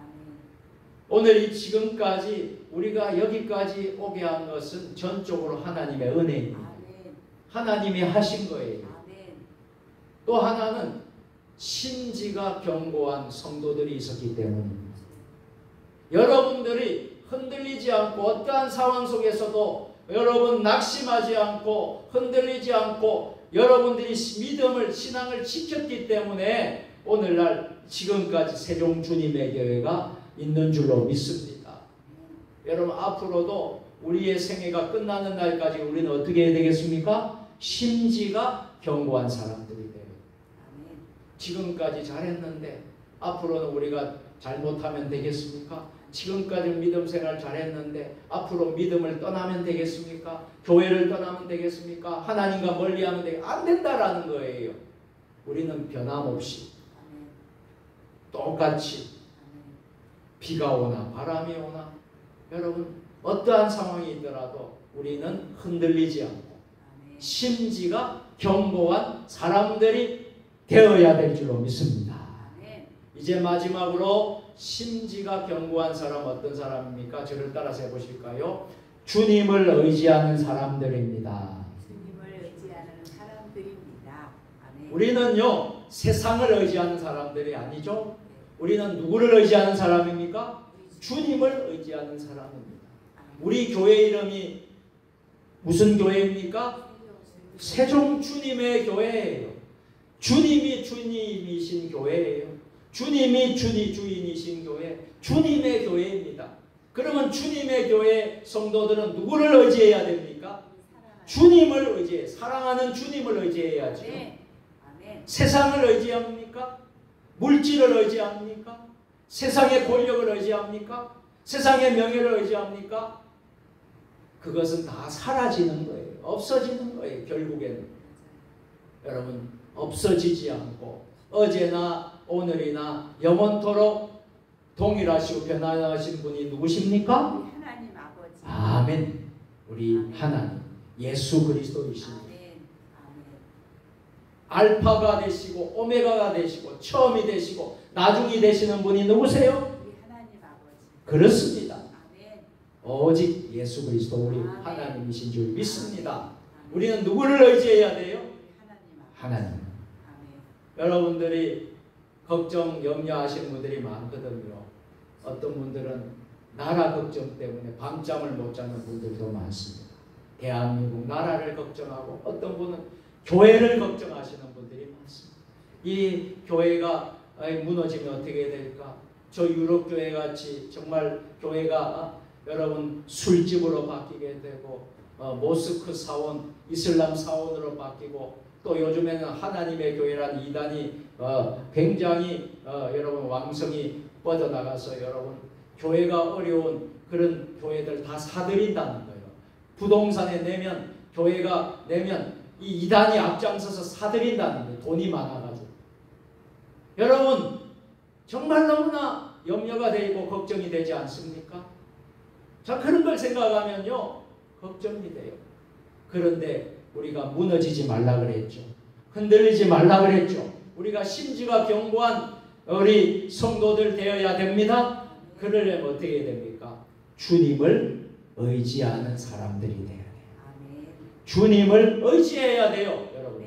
[SPEAKER 1] 오늘 이 지금까지 우리가 여기까지 오게 한 것은 전적으로 하나님의 은혜입니다. 하나님이 하신 거예요. 또 하나는 심지가 견고한 성도들이 있었기 때문입니다. 여러분들이 흔들리지 않고 어떠한 상황 속에서도 여러분 낙심하지 않고 흔들리지 않고 여러분들이 믿음을 신앙을 지켰기 때문에 오늘날 지금까지 세종 주님의 교회가 있는 줄로 믿습니다. 여러분 앞으로도 우리의 생애가 끝나는 날까지 우리는 어떻게 해야 되겠습니까? 심지가 견고한 사람들이 돼요. 지금까지 잘했는데 앞으로는 우리가 잘못하면 되겠습니까? 지금까지 믿음 생활 잘했는데 앞으로 믿음을 떠나면 되겠습니까? 교회를 떠나면 되겠습니까? 하나님과 멀리하면 안 된다라는 거예요. 우리는 변함없이 똑같이 비가 오나 바람이 오나 여러분 어떠한 상황이 있더라도 우리는 흔들리지 않고 심지가 견고한 사람들이 되어야 될 줄로 믿습니다. 이제 마지막으로 심지가 견고한 사람 어떤 사람입니까? 저를 따라서 해보실까요? 주님을 의지하는 사람들입니다.
[SPEAKER 2] 주님을 의지하는 사람들입니다. 아멘.
[SPEAKER 1] 우리는요 세상을 의지하는 사람들이 아니죠. 우리는 누구를 의지하는 사람입니까? 주님을 의지하는 사람입니다. 우리 교회 이름이 무슨 교회입니까? 세종 주님의 교회예요. 주님이 주님이신 교회예요. 주님이 주인이신 교회, 주님의 교회입니다. 그러면 주님의 교회 성도들은 누구를 의지해야 됩니까? 주님을 의지해, 사랑하는 주님을 의지해야죠. 세상을 의지합니까? 물질을 의지합니까? 세상의 권력을 의지합니까? 세상의 명예를 의지합니까? 그것은 다 사라지는 거예요. 없어지는 거예요. 결국에는 여러분 없어지지 않고 어제나 오늘이나 영원토록 동일하시고 변화하신 분이 누구십니까?
[SPEAKER 2] 우리 하나님 아버지.
[SPEAKER 1] 아멘. 우리
[SPEAKER 2] 아멘.
[SPEAKER 1] 하나님 예수 그리스도이십니다.
[SPEAKER 2] 아멘. 아멘.
[SPEAKER 1] 알파가 되시고 오메가가 되시고 처음이 되시고 나중이 되시는 분이 누구세요?
[SPEAKER 2] 우리 하나님 아버지.
[SPEAKER 1] 그렇습니다.
[SPEAKER 2] 아멘.
[SPEAKER 1] 오직 예수 그리스도 우리
[SPEAKER 2] 아멘.
[SPEAKER 1] 하나님이신 줄 믿습니다.
[SPEAKER 2] 아멘.
[SPEAKER 1] 우리는 누구를 의지해야 돼요?
[SPEAKER 2] 우리 하나님 아버지.
[SPEAKER 1] 하나님.
[SPEAKER 2] 아멘.
[SPEAKER 1] 여러분들이 걱정 염려하시는 분들이 많거든요. 어떤 분들은 나라 걱정 때문에 밤잠을 못 자는 분들도 많습니다. 대한민국 나라를 걱정하고 어떤 분은 교회를 걱정하시는 분들이 많습니다. 이 교회가 무너지면 어떻게 될까? 저 유럽 교회 같이 정말 교회가 여러분 술집으로 바뀌게 되고 모스크 사원, 이슬람 사원으로 바뀌고 또 요즘에는 하나님의 교회라는 이단이 굉장히 여러분 왕성히 뻗어나가서 여러분 교회가 어려운 그런 교회들 다 사들인다는 거예요. 부동산에 내면 교회가 내면 이 이단이 앞장서서 사들인다는 거예요. 돈이 많아가지고. 여러분 정말 너무나 염려가 되고 걱정이 되지 않습니까? 자, 그런 걸 생각하면요 걱정이 돼요. 그런데 우리가 무너지지 말라 그랬죠. 흔들리지 말라 그랬죠. 우리가 심지가 견고한 우리 성도들 되어야 됩니다. 그러려면 어떻게 됩니까? 주님을 의지하는 사람들이 돼야 돼요. 주님을 의지해야 돼요, 여러분.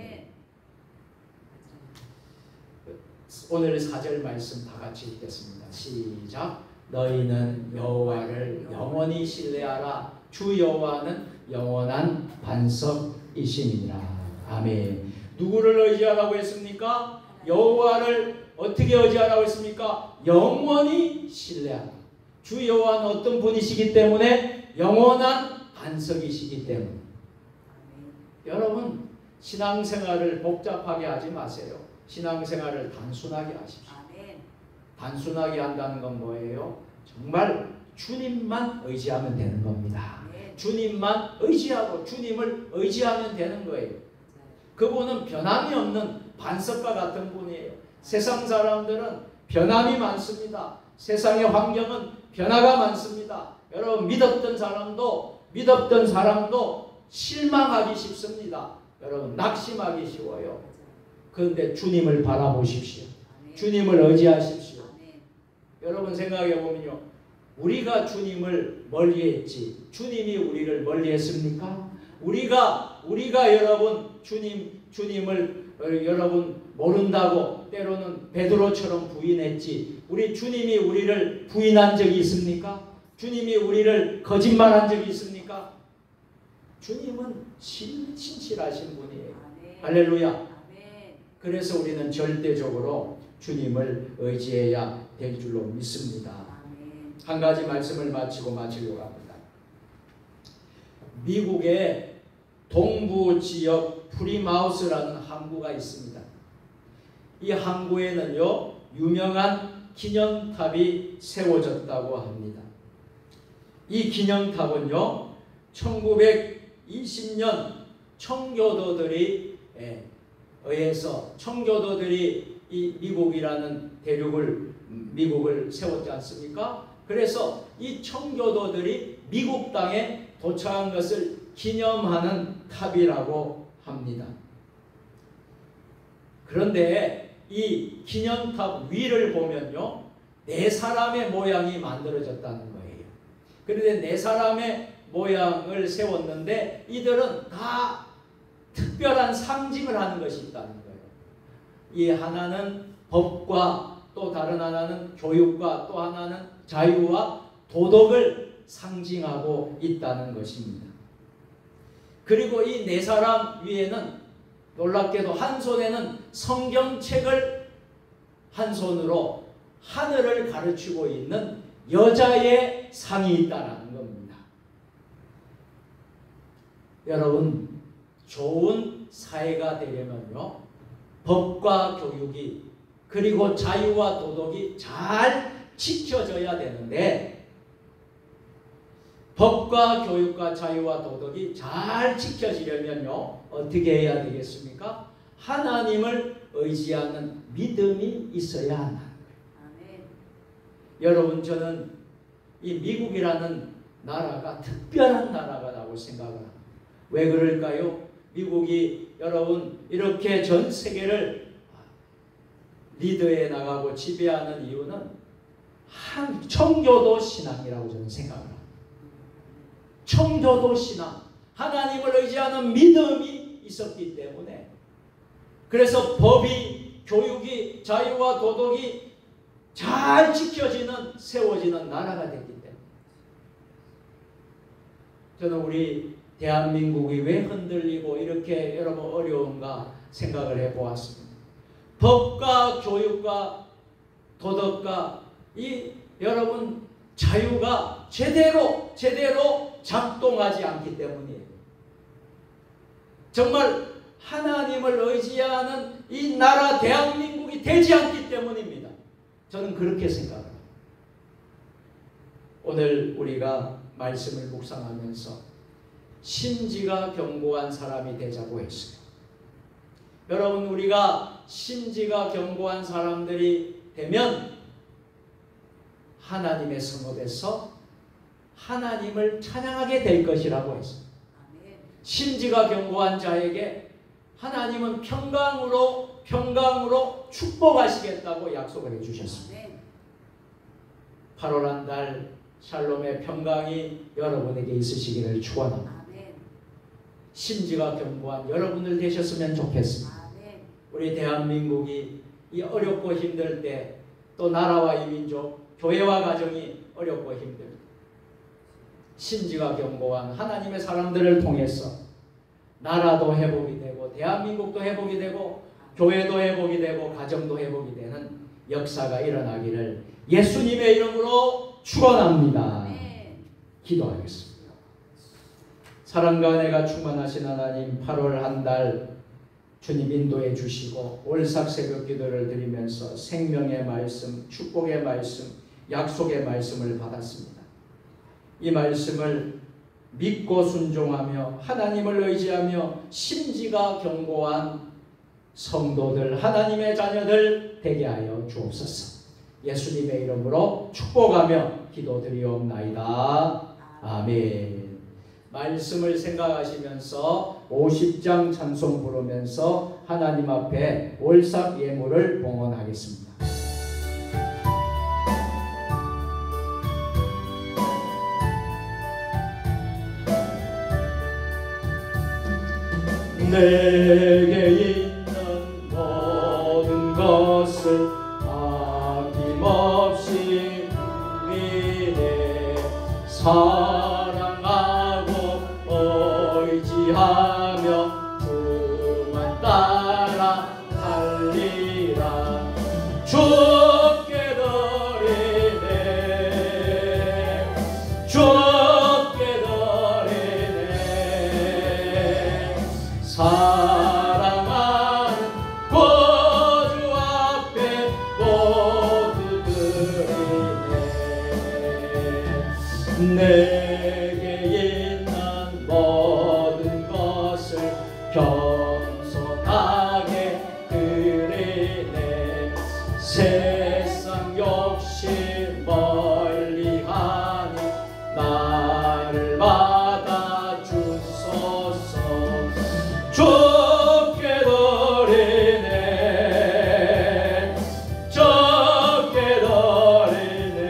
[SPEAKER 1] 오늘 4절 말씀 다 같이 읽겠습니다. 시작. 너희는 여호와를 영원히 신뢰하라. 주 여호와는 영원한 반석이심이니라. 아멘. 누구를 의지하라고 했습니까? 여호와를 어떻게 의지하라고 했습니까? 영원히 신뢰하라. 주 여호와는 어떤 분이시기 때문에 영원한 반석이시기 때문에. 여러분 신앙생활을 복잡하게 하지 마세요. 신앙생활을 단순하게 하십시오. 단순하게 한다는 건 뭐예요? 정말 주님만 의지하면 되는 겁니다. 주님만 의지하고 주님을 의지하면 되는 거예요. 그분은 변함이 없는 반석과 같은 분이에요. 세상 사람들은 변함이 많습니다. 세상의 환경은 변화가 많습니다. 여러분 믿었던 사람도 실망하기 쉽습니다. 여러분 낙심하기 쉬워요. 그런데 주님을 바라보십시오. 주님을 의지하십시오. 여러분 생각해 보면요, 우리가 주님을 멀리했지 주님이 우리를 멀리했습니까? 우리가 여러분 주님을 여러분 모른다고 때로는 베드로처럼 부인했지 우리 주님이 우리를 부인한 적이 있습니까? 주님이 우리를 거짓말한 적이 있습니까? 주님은 신실하신 분이에요. 할렐루야. 그래서 우리는 절대적으로 주님을 의지해야 될 줄로 믿습니다. 한 가지 말씀을 마치려고 합니다. 미국의 동부 지역 프리마우스라는 항구가 있습니다. 이 항구에는요 유명한 기념탑이 세워졌다고 합니다. 이 기념탑은요 1920년 청교도들이 의해서 청교도들이 이 미국을 세웠지 않습니까? 그래서 이 청교도들이 미국 땅에 도착한 것을 기념하는 탑이라고 합니다. 그런데 이 기념탑 위를 보면요 4사람의 모양이 만들어졌다는 거예요. 그런데 4사람의 모양을 세웠는데 이들은 다 특별한 상징을 하는 것이 있다는 거예요. 이 하나는 법과 또 다른 하나는 교육과 또 하나는 자유와 도덕을 상징하고 있다는 것입니다. 그리고 이 4사람 위에는 놀랍게도 한 손에는 성경책을 한 손으로 하늘을 가르치고 있는 여자의 상이 있다는 겁니다. 여러분 좋은 사회가 되려면요 법과 교육이 그리고 자유와 도덕이 잘 지켜져야 되는데 법과 교육과 자유와 도덕이 잘 지켜지려면요 어떻게 해야 되겠습니까? 하나님을 의지하는 믿음이 있어야 한다는 거예요. 여러분 저는 이 미국이라는 나라가 특별한 나라라고 생각을 합니다. 왜 그럴까요? 미국이 여러분 이렇게 전 세계를 리드해 나가고 지배하는 이유는 청교도 신앙이라고 저는 생각을 합니다. 청교도 신앙, 하나님을 의지하는 믿음이 있었기 때문에 그래서 법이, 교육이, 자유와 도덕이 잘 지켜지는, 세워지는 나라가 됐기 때문에 저는 우리 대한민국이 왜 흔들리고 이렇게 여러분 어려운가 생각을 해보았습니다. 법과 교육과 도덕과 이 여러분 자유가 제대로 작동하지 않기 때문이에요. 정말 하나님을 의지하는 이 나라 대한민국이 되지 않기 때문입니다. 저는 그렇게 생각합니다. 오늘 우리가 말씀을 묵상하면서 심지가 견고한 사람이 되자고 했어요. 여러분, 우리가 심지가 견고한 사람들이 되면 하나님의 성읍에서 하나님을 찬양하게 될 것이라고 했어요. 심지가 견고한 자에게 하나님은 평강으로 축복하시겠다고 약속을 해주셨습니다. 8월 한 달 샬롬의 평강이 여러분에게 있으시기를 축원합니다. 심지가 견고한 여러분들 되셨으면 좋겠습니다. 우리 대한민국이 이 어렵고 힘들 때, 또 나라와 이 민족, 교회와 가정이 어렵고 힘들 때 심지가 견고한 하나님의 사람들을 통해서 나라도 회복이 되고 대한민국도 회복이 되고 교회도 회복이 되고 가정도 회복이 되는 역사가 일어나기를 예수님의 이름으로 축원합니다. 기도하겠습니다. 사랑과 은혜가 충만하신 하나님, 8월 한 달 주님 인도해 주시고 올삭 새벽 기도를 드리면서 생명의 말씀, 축복의 말씀, 약속의 말씀을 받았습니다. 이 말씀을 믿고 순종하며 하나님을 의지하며 심지가 견고한 성도들, 하나님의 자녀들 되게 하여 주옵소서. 예수님의 이름으로 축복하며 기도드리옵나이다. 아멘. 말씀을 생각하시면서 50장 찬송 부르면서 하나님 앞에 올삭 예물을 봉헌하겠습니다. 내게 있는 모든 것을 아낌없이 위해 사랑하고 의지하며 주만 따라 달리라. 주께 드리네, 주께 드리네. 사랑하는 구주 앞에 모두 드리네. 내게 있는 모든 것을 겸손하게 드리네. 세상 욕심 멀리하니 나를 받아 주소서. 주께 드리네, 주께 드리네.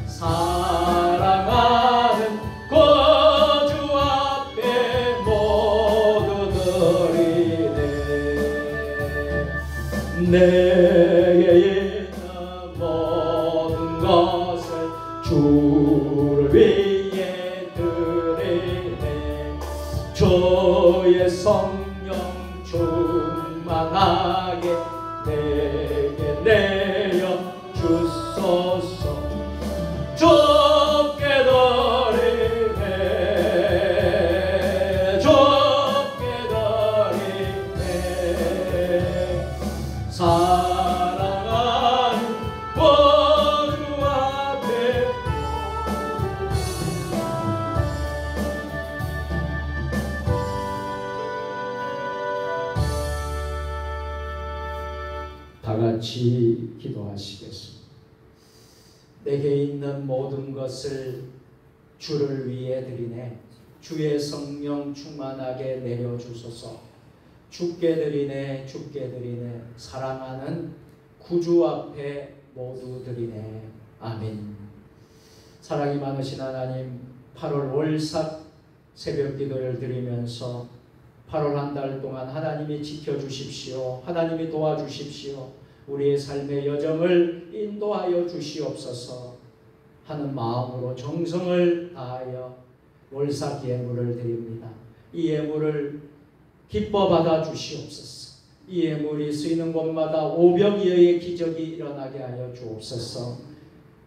[SPEAKER 1] 사랑하는 구주 앞에 모두 드리네. 내게 있는 모든 것을 주를 위해 드리네. 주의 성령 충만하게 내게 내려 주소서. 주께 드리네, 주께 드리네. 사랑하는 구주 앞에 다 같이 기도하시겠습니다. 내게 있는 모든 것을 주를 위해 드리네. 주의 성령 충만하게 내려주소서. 주께 드리네, 주께 드리네. 사랑하는 구주 앞에 모두 드리네. 아멘. 사랑이 많으신 하나님, 8월 올삭 새벽 기도를 드리면서 8월 한 달 동안 하나님이 지켜주십시오. 하나님이 도와주십시오. 우리의 삶의 여정을 인도하여 주시옵소서 하는 마음으로 정성을 다하여 올삭 예물을 드립니다. 이 예물을 기뻐 받아 주시옵소서. 이 예물이 쓰이는 곳마다 오병이어의 기적이 일어나게 하여 주옵소서.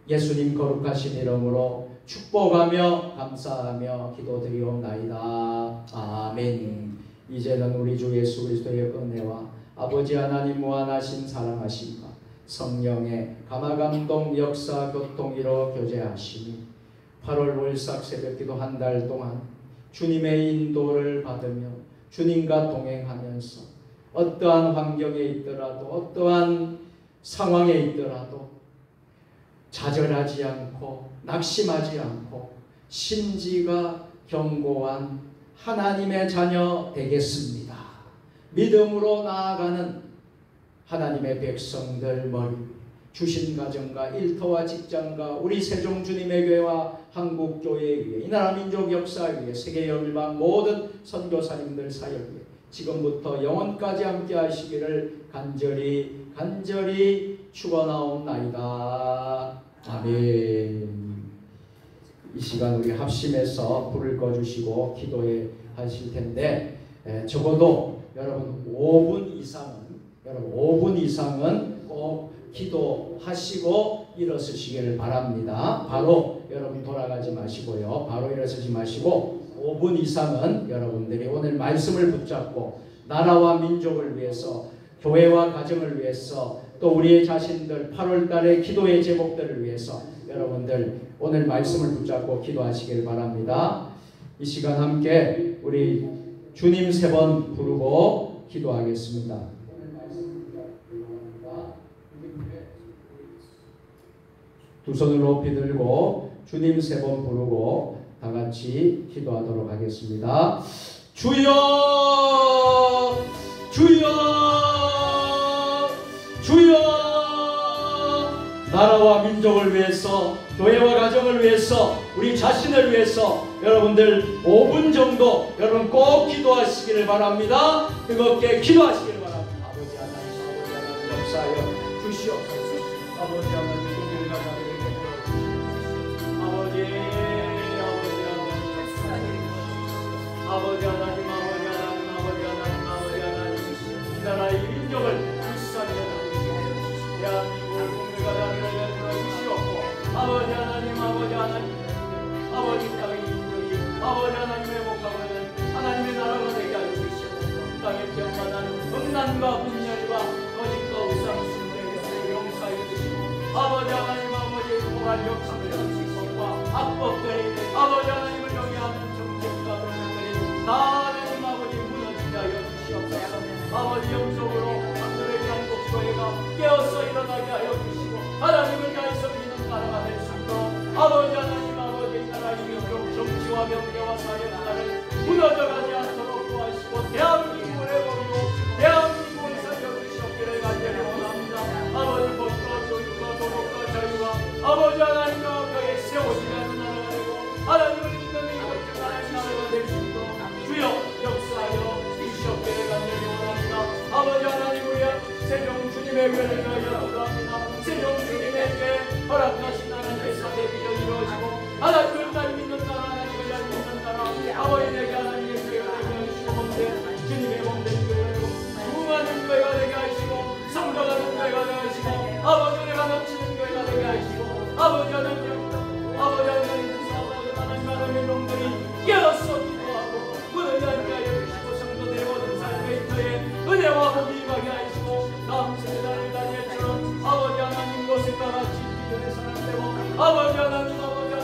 [SPEAKER 1] 예수님 거룩하신 이름으로 축복하며 감사하며 기도드리옵나이다. 아멘. 이제는 우리 주 예수 그리스도의 은혜와 아버지 하나님 무한하신 사랑하심과 성령의 감화감동 역사 교통이로 교제하시니 8월 월삭 새벽기도 한 달 동안 주님의 인도를 받으며 주님과 동행하면서 어떠한 환경에 있더라도 어떠한 상황에 있더라도 좌절하지 않고 낙심하지 않고 심지가 견고한 하나님의 자녀 되겠습니다. 믿음으로 나아가는 하나님의 백성들 머리 주신 가정과 일터와 직장과 우리 세종주님의 교회와 한국교회 위에 이 나라 민족 역사 위에 세계 열방 모든 선교사님들 사역 위에 지금부터 영원까지 함께 하시기를 간절히 축원하옵나이다. 아멘. 이 시간 우리 합심해서 불을 꺼주시고 기도해 하실 텐데 적어도 여러분 5분 이상은 꼭 기도하시고 일어서시기를 바랍니다. 바로 여러분 돌아가지 마시고요. 바로 일어서지 마시고 5분 이상은 여러분들이 오늘 말씀을 붙잡고 나라와 민족을 위해서 교회와 가정을 위해서 또 우리의 자신들 8월 달의 기도의 제목들을 위해서 여러분들 오늘 말씀을 붙잡고 기도하시길 바랍니다. 이 시간 함께 우리 주님 3번 부르고 기도하겠습니다. 두 손을 높이 들고 주님 3번 부르고 다 같이 기도하도록 하겠습니다. 주여 주여 주여 나라와 민족을 위해서 교회와 가정을 위해서 우리 자신을 위해서 여러분들 5분 정도 여러분 꼭 기도하시기를 바랍니다. 뜨겁게 기도하시기를 바랍니다. 아버지 하나님 역사하여 주시옵소서. 아버지 하나님 아버지 하나님 이 나라의 민족을 불쌍히 여겨주시고 대한민국을 국민과 나라를 베풀어 주시옵고 아버지 하나님 아버지 땅의 민족이 아버지 하나님 회복하고 있는 하나님의 나라가 되게 하여 주시옵고 땅의 평안한 음란과 분열과 거짓과 우상 숭배를 용서하여 주시고 아버지 하나님 고발력 참여와 악법들이 아버지 하나님을 영위하는 정책과 권력들이 다 하나님 아버지 무너지게 하여 주시옵소서. 아버지 영적으로 하늘에 대한 목소리가 깨어서 일어나게 하여 주시고 하나님을 잘 섬기는 나라가 될 수 있도록 아버지 하나님 이 나라의 민족 정치와 경제와 사회문화를 무너져가지 않도록 도와주시고 대한민국을 회복이고 대한민국을 살려주시옵기를 간절히 원합니다. 아버지 법과 교육과 도덕과 자유와 아버지 하나님과 교회에 세워지는 나라가 되고 하나님을 믿는 민족적 하나님 나라가 될 수 있도록 주여 역사하여 주시옵기를 간절히 원합니다. 아버지 하나님 우리의 세종 주님의 교회를 위하여 기도합니다. 세종 주님의 교회 허락하신 하나님의 사대 비전이 이루어지고 하나님을 잘 믿는 나라 하나님을 잘 믿는 나라 아버지 내게 하나님의 교회가 되게 하시고 주님의 몸된 교회로 무궁하는 교회가 되게 하시고 성장하는 교회가 되게 하시고 아버지 내가 넘치는 교회가 되게 하시고 아버지 하나님 하나님의 영들이 깨어서 기도하고 문을 열게 하여 주시고 성도들의 모든 삶의 터에 은혜와 복이 임하게 하시고 다음 세대를 다니엘처럼 아버지 하나님 것과 같이 기존의 사람 되고 아버지 하나님 영원한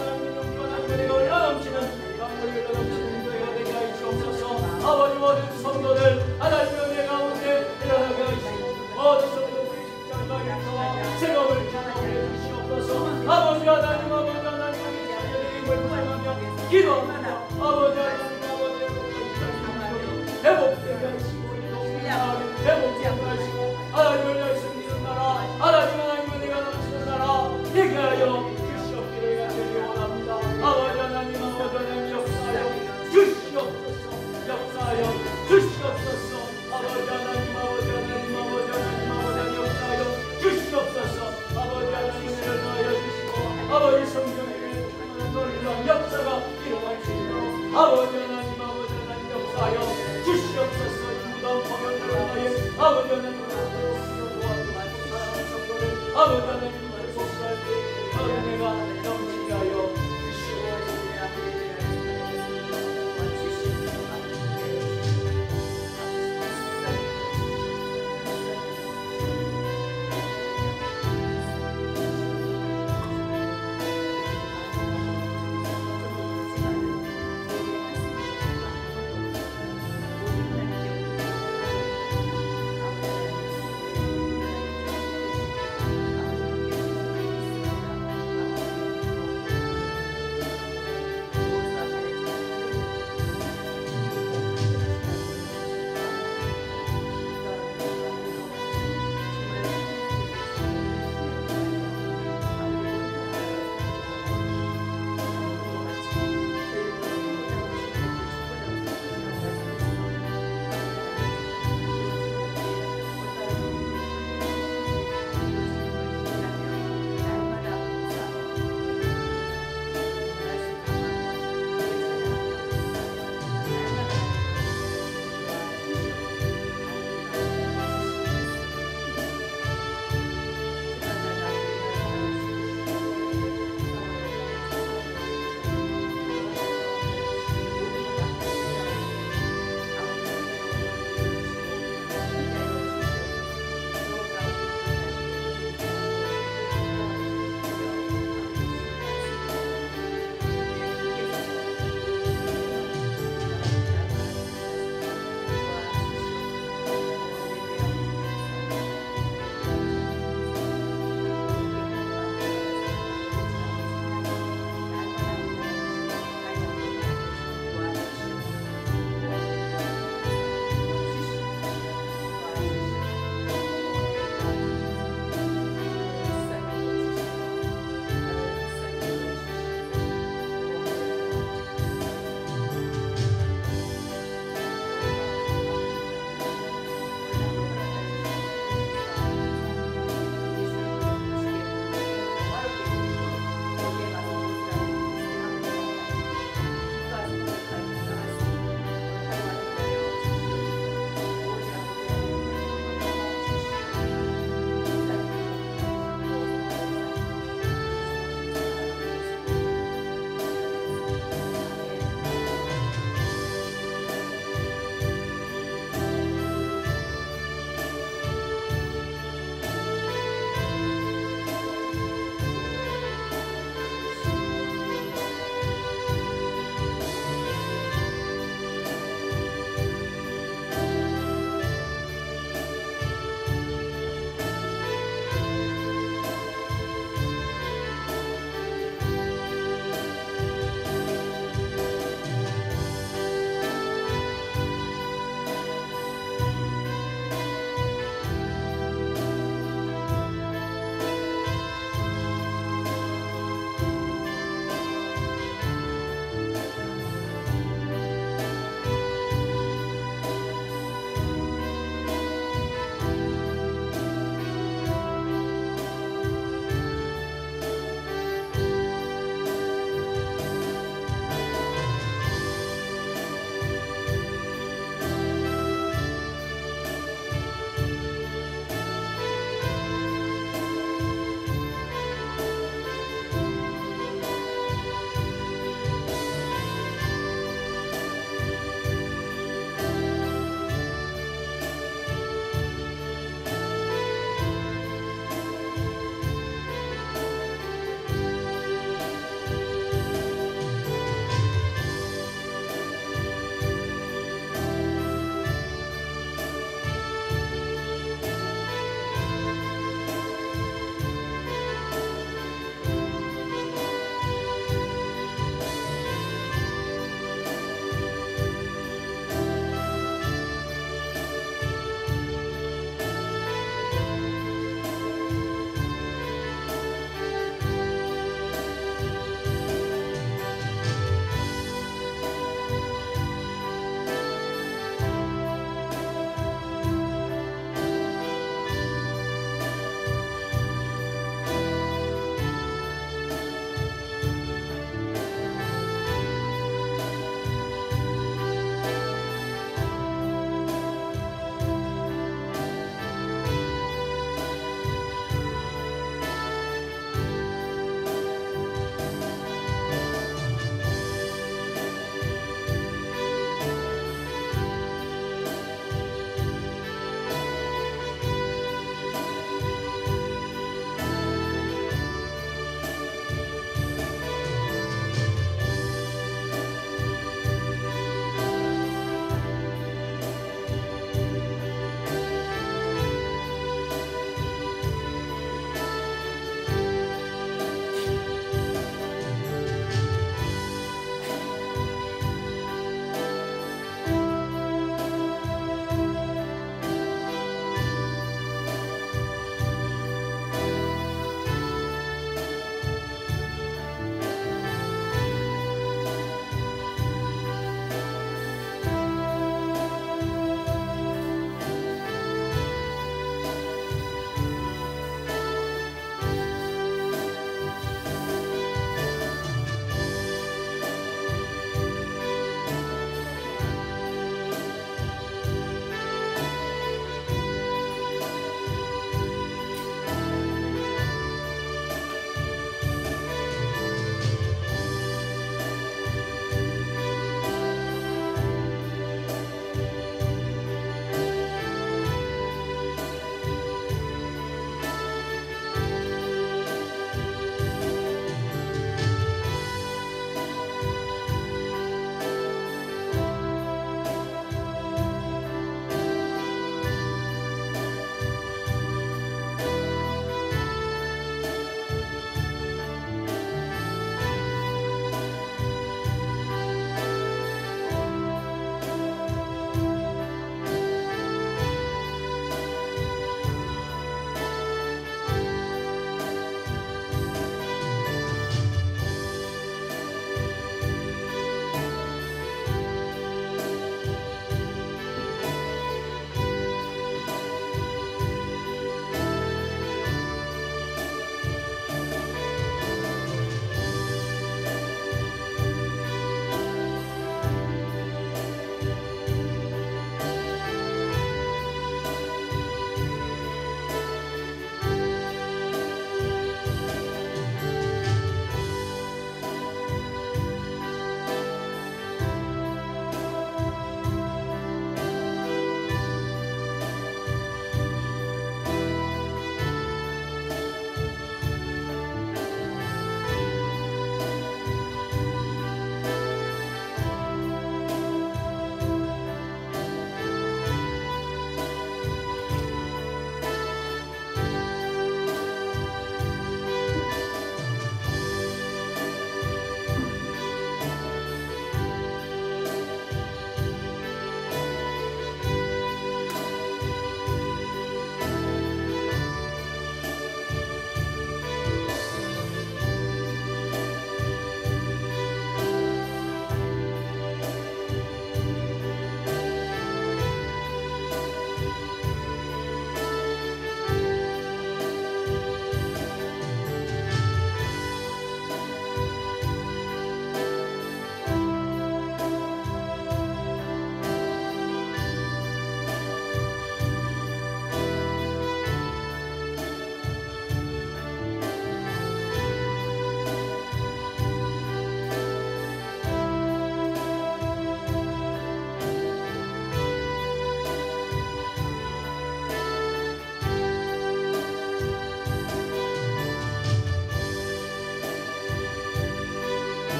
[SPEAKER 1] 은혜가 흘러넘치는 강물이 흘러넘치는 교회가 되게 하시옵소서. 아버지 모든 성도들 하나님의 은혜 가운데 일어나게 하시고 모든 성도들의 직장과 일터와 생업을 기도하게 해주시옵소서. 아버지 하나님 자녀의 힘을 부정하며 기도합니다. 아버지 하나님